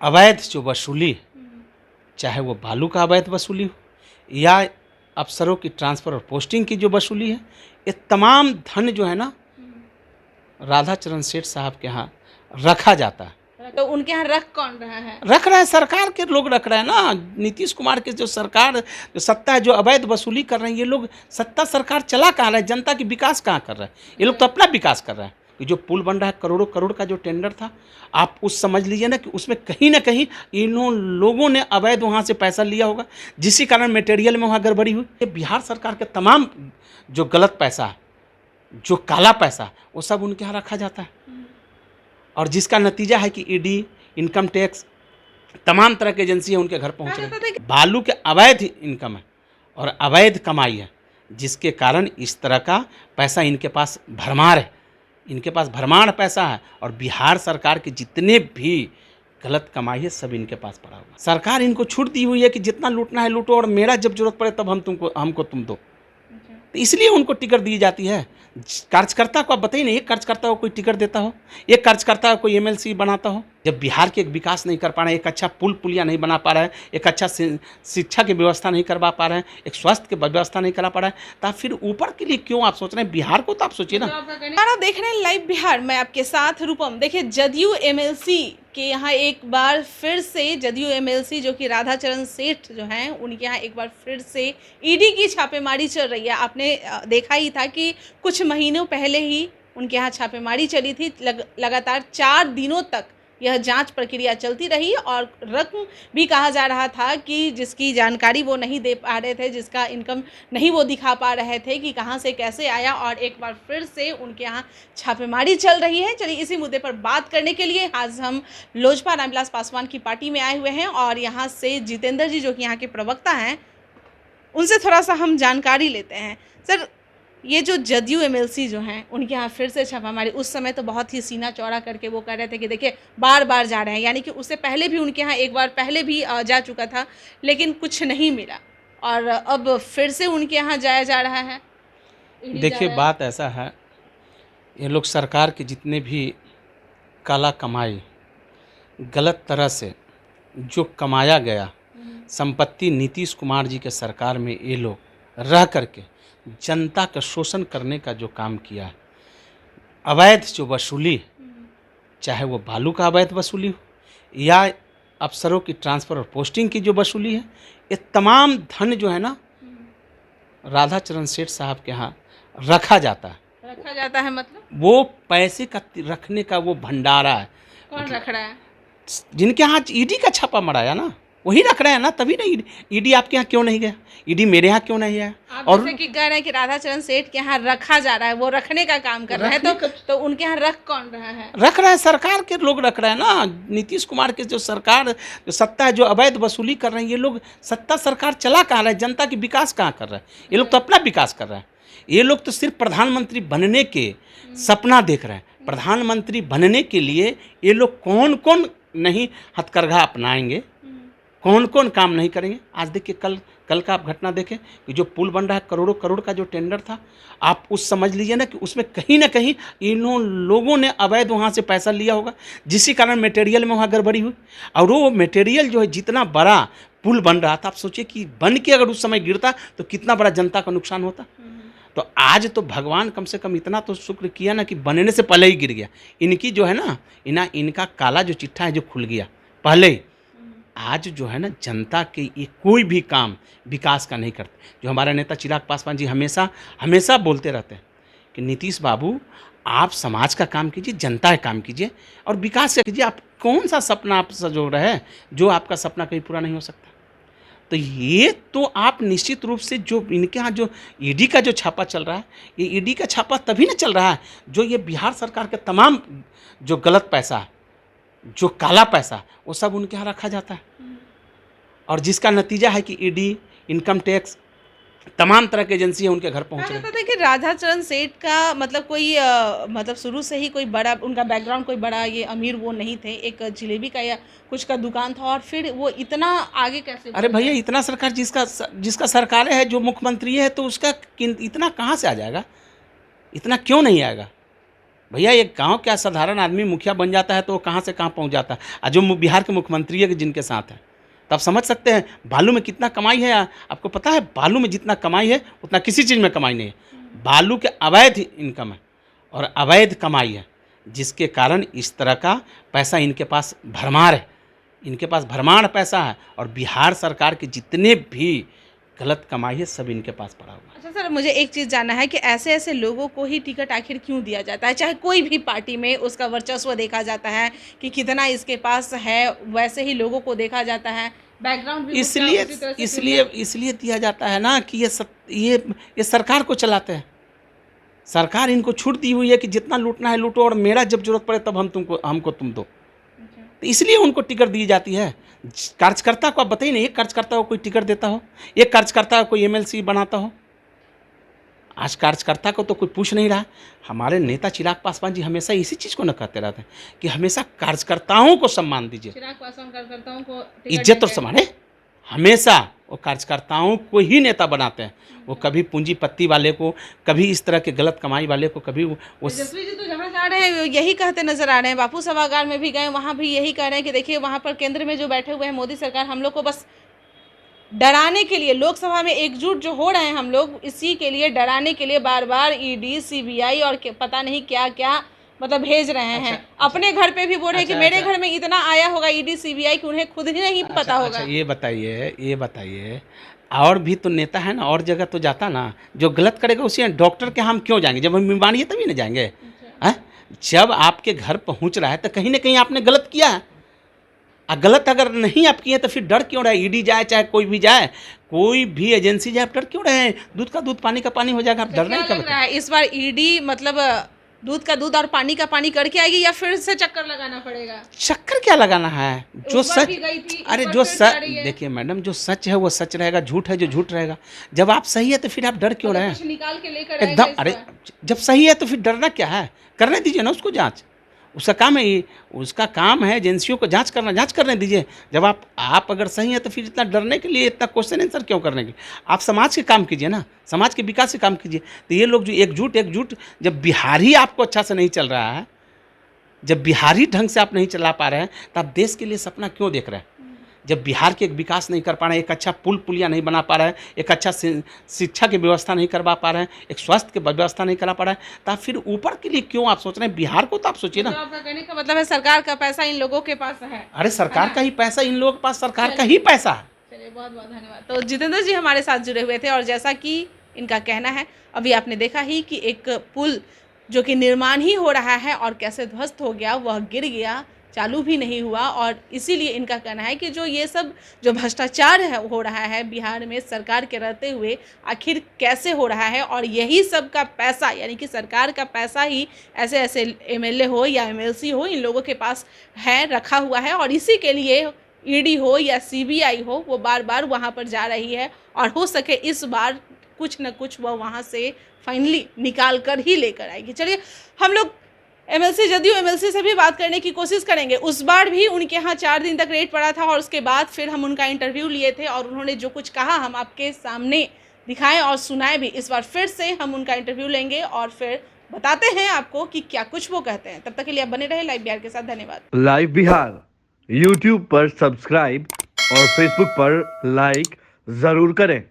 अवैध जो वसूली, चाहे वो बालू का अवैध वसूली हो या अफसरों की ट्रांसफ़र और पोस्टिंग की जो वसूली है, ये तमाम धन जो है ना राधाचरण सेठ साहब के यहाँ रखा जाता है। तो उनके यहाँ रख कौन रहा है? रख रहा है सरकार के लोग रख रहे हैं ना। नीतीश कुमार के जो सरकार जो सत्ता है, जो अवैध वसूली कर रहे हैं, ये लोग सत्ता सरकार चला कहाँ रहा है, जनता की विकास कहाँ कर रहा है? ये लोग तो अपना विकास कर रहा है। कि जो पुल बन रहा है करोड़ों करोड़ का जो टेंडर था, आप उस समझ लीजिए ना कि उसमें कहीं ना कहीं इन लोगों ने अवैध वहाँ से पैसा लिया होगा, जिसी कारण मटेरियल में वहाँ गड़बड़ी हुई। ये बिहार सरकार के तमाम जो गलत पैसा है, जो काला पैसा, वो सब उनके यहाँ रखा जाता है। और जिसका नतीजा है कि ईडी, इनकम टैक्स, तमाम तरह की एजेंसियाँ उनके घर पहुँच रही हैं। बालू के अवैध इनकम है और अवैध कमाई है, जिसके कारण इस तरह का पैसा इनके पास भरमार है। इनके पास भरमार पैसा है और बिहार सरकार के जितने भी गलत कमाई है सब इनके पास पड़ा हुआ। सरकार इनको छूट दी हुई है कि जितना लूटना है लूटो और मेरा जब जरूरत पड़े तब हमको तुम दो। तो इसलिए उनको टिकट दी जाती है। कार्यकर्ता को आप बताइए ना, एक कार्यकर्ता को कोई टिकट देता हो, एक कार्यकर्ता को कोई एमएलसी बनाता हो? जब बिहार के एक विकास नहीं कर पा रहे हैं, एक अच्छा पुल पुलिया नहीं बना पा रहे हैं, एक अच्छा शिक्षा की व्यवस्था नहीं करवा पा रहे हैं, एक स्वास्थ्य की व्यवस्था नहीं करा पा रहे हैं, तो आप फिर ऊपर के लिए क्यों आप सोच रहे हैं? बिहार को तो आप सोचिए ना। आप देख रहे हैं लाइव बिहार, मैं आपके साथ रूपम। देखिए, जदयू एमएलसी के यहाँ एक बार फिर से जदयू एमएलसी जो कि राधाचरण सेठ जो हैं, उनके यहाँ एक बार फिर से ईडी की छापेमारी चल रही है। आपने देखा ही था कि कुछ महीनों पहले ही उनके यहाँ छापेमारी चली थी। लगातार 4 दिनों तक यह जांच प्रक्रिया चलती रही और रकम भी कहा जा रहा था कि जिसकी जानकारी वो नहीं दे पा रहे थे, जिसका इनकम नहीं वो दिखा पा रहे थे कि कहां से कैसे आया, और एक बार फिर से उनके यहाँ छापेमारी चल रही है। चलिए, इसी मुद्दे पर बात करने के लिए आज हम लोजपा रामविलास पासवान की पार्टी में आए हुए हैं और यहाँ से जितेंद्र जी जो कि यहाँ के प्रवक्ता हैं, उनसे थोड़ा सा हम जानकारी लेते हैं। सर, ये जो जदयू एमएलसी जो हैं, उनके यहाँ फिर से छापामारी, उस समय तो बहुत ही सीना चौड़ा करके वो कह रहे थे कि देखिए बार बार जा रहे हैं, यानी कि उससे पहले भी उनके यहाँ एक बार पहले भी जा चुका था लेकिन कुछ नहीं मिला, और अब फिर से उनके यहाँ जाया जा रहा है। देखिए, बात ऐसा है, ये लोग सरकार के जितने भी काला कमाई, गलत तरह से जो कमाया गया संपत्ति नीतीश कुमार जी के सरकार में ये लोग रह करके जनता का शोषण करने का जो काम किया है, अवैध जो वसूली, चाहे वो बालू का अवैध वसूली हो या अफसरों की ट्रांसफ़र और पोस्टिंग की जो वसूली है, ये तमाम धन जो है ना राधाचरण सेठ साहब के यहाँ रखा जाता है। रखा जाता है मतलब? वो पैसे का रखने का वो भंडारा है। कौन रख रहा है? जिनके यहाँ ईडी का छापा मराया ना, वही रख रहे हैं ना, तभी ना ईडी आपके यहाँ क्यों नहीं गया, ईडी मेरे यहाँ क्यों नहीं आया? और जैसे कि कह रहे हैं कि राधाचरण सेठ के यहाँ रखा जा रहा है, वो रखने का काम कर रहा है, तो उनके यहाँ रख कौन रहा है? रख रहा है सरकार के लोग रख रहे हैं ना। नीतीश कुमार के जो सरकार जो सत्ता है, जो अवैध वसूली कर रहे हैं, ये लोग सत्ता सरकार चला कहाँ रहा है, जनता की विकास कहाँ कर रहा है? ये लोग तो अपना विकास कर रहे हैं। ये लोग तो सिर्फ प्रधानमंत्री बनने के सपना देख रहे हैं। प्रधानमंत्री बनने के लिए ये लोग कौन कौन नहीं हथकरघा अपनाएंगे, कौन कौन काम नहीं करेंगे। आज देखिए, कल का आप घटना देखें कि जो पुल बन रहा है करोड़ों करोड़ का जो टेंडर था, आप उस समझ लीजिए ना कि उसमें कहीं ना कहीं इन लोगों ने अवैध वहाँ से पैसा लिया होगा, जिसी कारण मटेरियल में वहाँ गड़बड़ी हुई। और वो मटेरियल जो है, जितना बड़ा पुल बन रहा था, आप सोचिए कि बन के अगर उस समय गिरता तो कितना बड़ा जनता का नुकसान होता। तो आज तो भगवान कम से कम इतना तो शुक्र किया ना कि बनने से पहले ही गिर गया। इनकी जो है ना, इनका काला जो चिट्ठा है जो खुल गया पहले ही। आज जो है ना, जनता के ये कोई भी काम विकास का नहीं करते। जो हमारे नेता चिराग पासवान जी हमेशा बोलते रहते हैं कि नीतीश बाबू, आप समाज का काम कीजिए, जनता का काम कीजिए और विकास से कीजिए। आप कौन सा सपना आप सजो रहे हैं जो आपका सपना कहीं पूरा नहीं हो सकता? तो ये तो आप निश्चित रूप से जो इनके यहाँ जो ईडी का जो छापा चल रहा है, ये ईडी का छापा तभी ना चल रहा है जो ये बिहार सरकार के तमाम जो गलत पैसा, जो काला पैसा, वो सब उनके यहाँ रखा जाता है। और जिसका नतीजा है कि ईडी, इनकम टैक्स, तमाम तरह की एजेंसियाँ उनके घर पहुँच रही हैं। देखिए, राधाचरण सेठ का मतलब कोई मतलब शुरू से ही कोई बड़ा उनका बैकग्राउंड, कोई बड़ा ये अमीर वो नहीं थे। एक जलेबी का या कुछ का दुकान था, और फिर वो इतना आगे कैसे? अरे भैया, इतना सरकार जिसका सरकार है, जो मुख्यमंत्री है, तो उसका इतना कहाँ से आ जाएगा? इतना क्यों नहीं आएगा? भैया एक गांव का साधारण आदमी मुखिया बन जाता है तो वो कहाँ से कहाँ पहुंच जाता है। और जो बिहार के मुख्यमंत्री है जिनके साथ है, तब समझ सकते हैं बालू में कितना कमाई है। आपको पता है बालू में जितना कमाई है उतना किसी चीज़ में कमाई नहीं है। बालू के अवैध इनकम है और अवैध कमाई है, जिसके कारण इस तरह का पैसा इनके पास भरमार है, इनके पास भरमार पैसा है। और बिहार सरकार के जितने भी गलत कमाई है सब इनके पास पड़ा हुआ है। अच्छा सर, मुझे एक चीज़ जानना है कि ऐसे ऐसे लोगों को ही टिकट आखिर क्यों दिया जाता है? चाहे कोई भी पार्टी में उसका वर्चस्व देखा जाता है कि कितना इसके पास है, वैसे ही लोगों को देखा जाता है, बैकग्राउंड भी इसलिए दिया जाता है ना कि ये सरकार को चलाते हैं। सरकार इनको छूट दी हुई है कि जितना लूटना है लूटो और मेरा जब जरूरत पड़े तब हमको तुम दो। तो इसलिए उनको टिकट दी जाती है। कार्यकर्ता को आप बताइए ना, एक कार्यकर्ता को कोई टिकट देता हो, एक कार्यकर्ता को कोई एमएलसी बनाता हो? आज कार्यकर्ता को तो कोई पूछ नहीं रहा। हमारे नेता चिराग पासवान जी हमेशा इसी चीज़ को न कहते रहते हैं कि हमेशा कार्यकर्ताओं को सम्मान दीजिए, चिराग पासवान कार्यकर्ताओं को इज्जत और सम्मान है। हमेशा वो कार्यकर्ताओं को ही नेता बनाते हैं। वो कभी पूंजीपति वाले को, कभी इस तरह के गलत कमाई वाले को, कभी वो तेजस्वी जी तो जहाँ जा रहे हैं यही कहते नजर आ रहे हैं। बापू सभागार में भी गए, वहाँ भी यही कह रहे हैं कि देखिए वहाँ पर केंद्र में जो बैठे हुए हैं मोदी सरकार, हम लोग को बस डराने के लिए, लोकसभा में एकजुट जो हो रहे हैं हम लोग, इसी के लिए डराने के लिए बार बार ईडी, सीबीआई और पता नहीं क्या क्या मतलब भेज रहे हैं। अपने घर पे भी बोल रहे हैं कि मेरे घर में इतना आया होगा ईडी सीबीआई कि उन्हें खुद ही नहीं पता होगा। ये बताइए और भी तो नेता है ना, और जगह तो जाता ना, जो गलत करेगा उसी डॉक्टर के हम क्यों जाएंगे? जब हम बीमारी है तभी ना जाएंगे। जब आपके घर पहुंच रहा है तो कहीं ना कहीं आपने गलत किया है। गलत अगर नहीं आप किए तो फिर डर क्यों रहे? ईडी जाए चाहे कोई भी जाए, कोई भी एजेंसी जाए, आप डर क्यों रहे? दूध का दूध पानी का पानी हो जाएगा, आप डर नहीं कर रहे हैं। इस बार ईडी मतलब दूध का दूध और पानी का पानी करके आएगी या फिर से चक्कर लगाना पड़ेगा? चक्कर क्या लगाना है? जो सच, अरे जो सच, देखिए मैडम, जो सच है वो सच रहेगा, झूठ है जो झूठ रहेगा। जब आप सही है तो फिर आप डर क्यों रहे हैं? निकाल के लेकर एकदम, अरे जब सही है तो फिर डरना क्या है? करने दीजिए ना उसको जांच, उसका काम है, उसका काम है एजेंसियों को जांच करना, जांच करने दीजिए। जब आप अगर सही हैं तो फिर इतना डरने के लिए, इतना क्वेश्चन आंसर क्यों करने के? आप समाज के काम कीजिए ना, समाज के विकास के काम कीजिए। तो ये लोग जो एकजुट, जब बिहार ही आपको अच्छा से नहीं चल रहा है, जब बिहारी ढंग से आप नहीं चला पा रहे हैं, तो आप देश के लिए सपना क्यों देख रहे हैं? जब बिहार के एक विकास नहीं कर पा रहे हैं, एक अच्छा पुलिया नहीं बना पा रहे हैं, एक अच्छा शिक्षा की व्यवस्था नहीं करवा पा रहे हैं, एक स्वास्थ्य की व्यवस्था नहीं करा पा रहे हैं, तो आप फिर ऊपर के लिए क्यों आप सोच रहे हैं? बिहार को तो आप सोचिए ना। तो आपका कहने का मतलब है सरकार का पैसा इन लोगों के पास है? अरे सरकार का ही पैसा इन लोगों के पास, सरकार का ही पैसा है। चलिए, बहुत बहुत धन्यवाद। तो जितेंद्र जी हमारे साथ जुड़े हुए थे और जैसा कि इनका कहना है, अभी आपने देखा ही कि एक पुल जो कि निर्माण ही हो रहा है और कैसे ध्वस्त हो गया, वह गिर गया, चालू भी नहीं हुआ। और इसीलिए इनका कहना है कि जो ये सब जो भ्रष्टाचार हो रहा है बिहार में सरकार के रहते हुए, आखिर कैसे हो रहा है, और यही सब का पैसा यानी कि सरकार का पैसा ही ऐसे ऐसे एमएलए हो या एमएलसी हो, इन लोगों के पास है, रखा हुआ है। और इसी के लिए ईडी हो या सीबीआई हो, वो बार बार वहाँ पर जा रही है और हो सके इस बार कुछ न कुछ वह वहाँ से फाइनली निकाल कर ही लेकर आएगी। चलिए, हम लोग एमएलसी, जदयू एमएलसी से भी बात करने की कोशिश करेंगे। उस बार भी उनके यहाँ 4 दिन तक रेड पड़ा था और उसके बाद फिर हम उनका इंटरव्यू लिए थे और उन्होंने जो कुछ कहा हम आपके सामने दिखाएं और सुनाएं भी। इस बार फिर से हम उनका इंटरव्यू लेंगे और फिर बताते हैं आपको कि क्या कुछ वो कहते हैं। तब तक के लिए आप बने रहे लाइव बिहार के साथ। धन्यवाद। लाइव बिहार यूट्यूब पर सब्सक्राइब और फेसबुक पर लाइक जरूर करें।